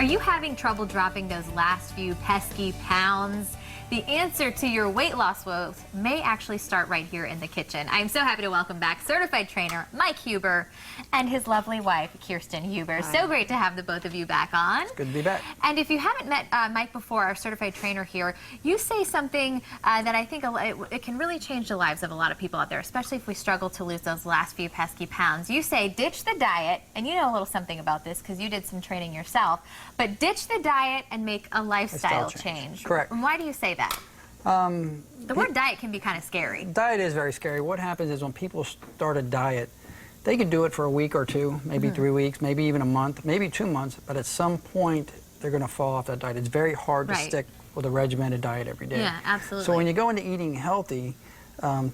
Are you having trouble dropping those last few pesky pounds? The answer to your weight loss woes may actually start right here in the kitchen. I'm so happy to welcome back certified trainer Mike Huber and his lovely wife, Kirsten Huber. Hi. So great to have the both of you back on. It's good to be back. And if you haven't met Mike before, our certified trainer here, you say something that I think it can really change the lives of a lot of people out there, especially if we struggle to lose those last few pesky pounds. You say ditch the diet, and you know a little something about this because you did some training yourself, but ditch the diet and make a lifestyle change. Correct. And why do you say that? The word diet can be kind of scary. Diet is very scary. What happens is when people start a diet, they can do it for a week or two, maybe 3 weeks, maybe even a month, maybe 2 months, but at some point they're going to fall off that diet. It's very hard to stick with a regimented diet every day. Yeah, absolutely. So when you go into eating healthy,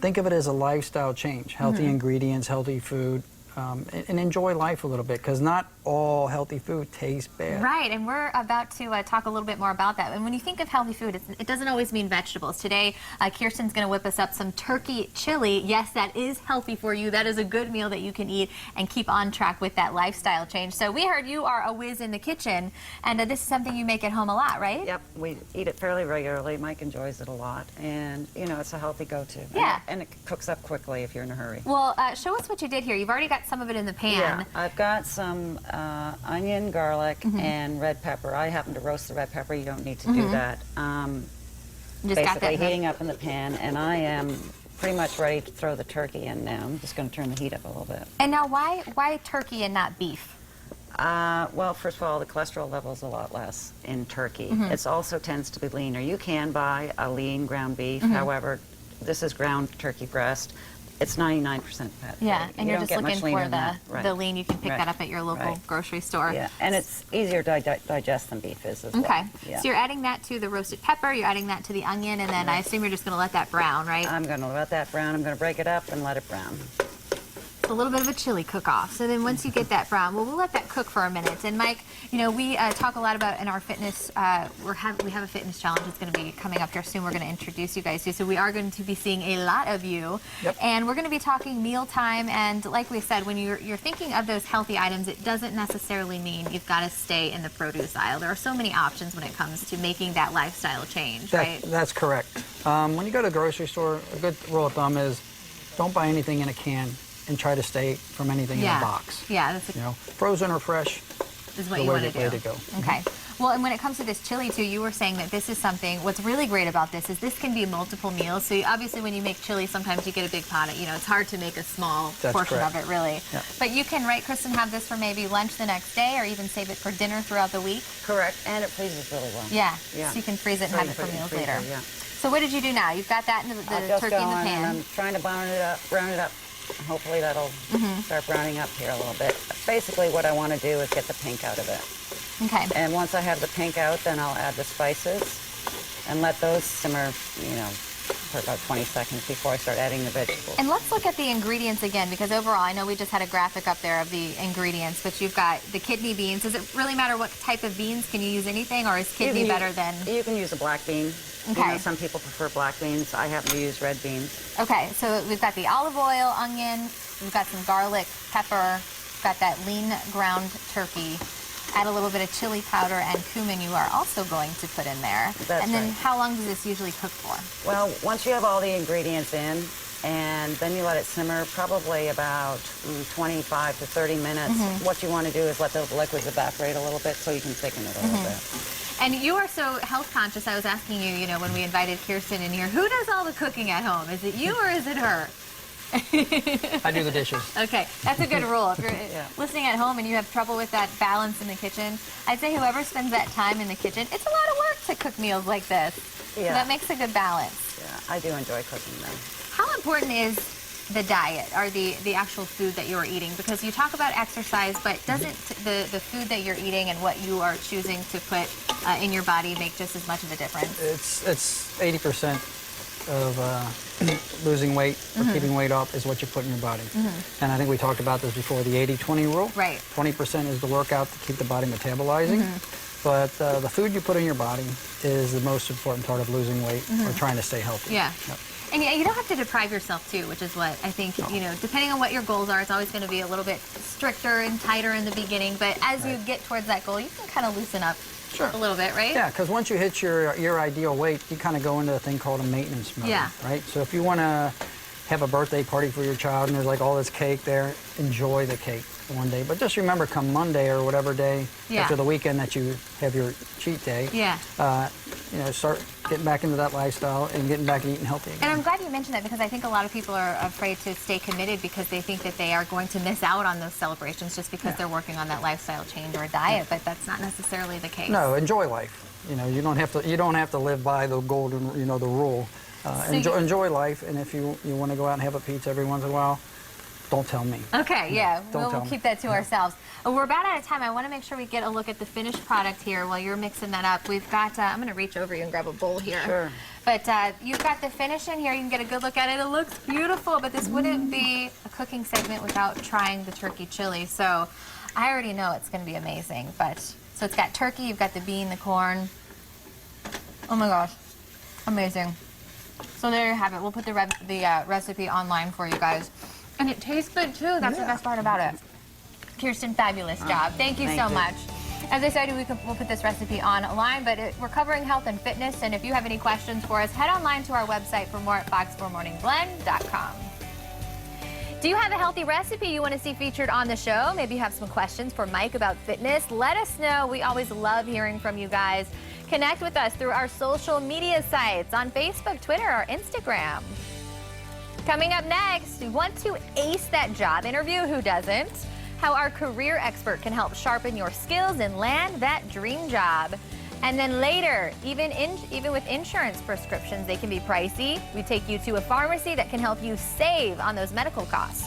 think of it as a lifestyle change. Healthy ingredients, healthy food, and enjoy life a little bit, because not all healthy food tastes bad. Right, and we're about to talk a little bit more about that. And when you think of healthy food, it doesn't always mean vegetables. Today, Kirsten's going to whip us up some turkey chili. Yes, that is healthy for you. That is a good meal that you can eat and keep on track with that lifestyle change. So we heard you are a whiz in the kitchen, and this is something you make at home a lot, right? Yep, we eat it fairly regularly. Mike enjoys it a lot, and you know, it's a healthy go-to. Yeah. And it cooks up quickly if you're in a hurry. Well, show us what you did here. You've already got some of it in the pan. Yeah, I've got some onion, garlic, and red pepper. I happen to roast the red pepper. You don't need to do that. Just got Basically that heating up in the pan, and I am pretty much ready to throw the turkey in now. I'm just going to turn the heat up a little bit. And now, why turkey and not beef? Well, first of all, the cholesterol level is a lot less in turkey. It also tends to be leaner. You can buy a lean ground beef. However, this is ground turkey breast. It's 99% fat. Yeah, and you're just looking for the lean. You can pick Right. that up at your local grocery store. Yeah, and it's easier to digest than beef is as well. Okay, Yeah. so you're adding that to the roasted pepper, you're adding that to the onion, and then I assume you're just going to let that brown, right? I'm going to let that brown. I'm going to break it up and let it brown. A little bit of a chili cook-off. So then once you get that brown, well, we'll let that cook for a minute. And Mike, you know, we talk a lot about in our fitness, we have a fitness challenge that's going to be coming up here soon. We're going to introduce you guys to. So we are going to be seeing a lot of you. Yep. And we're going to be talking mealtime. And like we said, when you're thinking of those healthy items, it doesn't necessarily mean you've got to stay in the produce aisle. There are so many options when it comes to making that lifestyle change, right? That's correct. When you go to the grocery store, a good rule of thumb is don't buy anything in a can and try to stay from anything in a box. Yeah, that's You know, frozen or fresh is what you want to do. way to go. Okay. Well, and when it comes to this chili too, you were saying that this is something, what's really great about this is this can be multiple meals. So obviously when you make chili, sometimes you get a big pot. You know, it's hard to make a small portion of it, really. Yeah. But you can, right, Kristen, have this for maybe lunch the next day or even save it for dinner throughout the week. Correct, and it freezes really well. Yeah, Yeah. so you can freeze it and have it for meals later. Yeah. So what did you do now? You've got that in the turkey in the pan. And I'm trying to brown it up. Hopefully that'll start browning up here a little bit. Basically what I want to do is get the pink out of it. Okay. And once I have the pink out, then I'll add the spices and let those simmer, you know, for about 20 seconds before I start adding the vegetables. And let's look at the ingredients again, because overall, I know we just had a graphic up there of the ingredients, but you've got the kidney beans. Does it really matter what type of beans? Can you use anything, or is kidney better than? You can use a black bean. Okay. You know, some people prefer black beans. I happen to use red beans. Okay, so we've got the olive oil, onion, we've got some garlic, pepper, we've got that lean ground turkey. Add a little bit of chili powder and cumin you are also going to put in there. That's and then right. how long does this usually cook for? Well, once you have all the ingredients in, and then you let it simmer probably about 25 to 30 minutes. What you want to do is let those liquids evaporate a little bit so you can thicken it a little bit. And you are so health conscious. I was asking you, you know, when we invited Kirsten in here, who does all the cooking at home? Is it you or is it her? I do the dishes. Okay, that's a good rule. If you're listening at home and you have trouble with that balance in the kitchen, I'd say whoever spends that time in the kitchen, it's a lot of work to cook meals like this. Yeah. So that makes a good balance. Yeah, I do enjoy cooking them. How important is the diet, or the actual food that you're eating? Because you talk about exercise, but doesn't the food that you're eating and what you are choosing to put in your body make just as much of a difference? It's 80% of losing weight or keeping weight off is what you put in your body. And I think we talked about this before, the 80-20 rule. Right. 20% is the workout to keep the body metabolizing. But the food you put in your body is the most important part of losing weight or trying to stay healthy. Yeah. Yep. And you don't have to deprive yourself too, which is what I think, you know, depending on what your goals are, it's always going to be a little bit stricter and tighter in the beginning. But as you get towards that goal, you can kind of loosen up a little bit, right? Yeah, because once you hit your ideal weight, you kind of go into a thing called a maintenance mode, Yeah. right? So if you want to have a birthday party for your child and there's like all this cake there, enjoy the cake one day. But just remember, come Monday or whatever day after the weekend that you have your cheat day, you know, start getting back into that lifestyle and getting back and eating healthy again. And I'm glad you mentioned that, because I think a lot of people are afraid to stay committed because they think that they are going to miss out on those celebrations just because they're working on that lifestyle change or diet, but that's not necessarily the case. No, enjoy life. You know, you don't have to live by the golden, you know, the rule. Enjoy life, and if you want to go out and have a pizza every once in a while, don't tell me. Okay, yeah, Don't we'll keep that to ourselves. We're about out of time. I want to make sure we get a look at the finished product here while you're mixing that up. We've got, I'm going to reach over you and grab a bowl here. Sure. But you've got the finish in here. You can get a good look at it. It looks beautiful, but this wouldn't be a cooking segment without trying the turkey chili. So I already know it's going to be amazing. But so it's got turkey, you've got the bean, the corn. Oh my gosh, amazing. So there you have it. We'll put the recipe online for you guys. And it tastes good too. That's the best part about it. Kirsten, fabulous job. Thank you so much. As I said, we'll put this recipe online, but we're covering health and fitness. And if you have any questions for us, head online to our website for more at fox4morningblend.com. Do you have a healthy recipe you want to see featured on the show? Maybe you have some questions for Mike about fitness. Let us know. We always love hearing from you guys. Connect with us through our social media sites on Facebook, Twitter, or Instagram. Coming up next, we want to ace that job interview. Who doesn't? How our career expert can help sharpen your skills and land that dream job. And then later, even with insurance prescriptions, they can be pricey. We take you to a pharmacy that can help you save on those medical costs.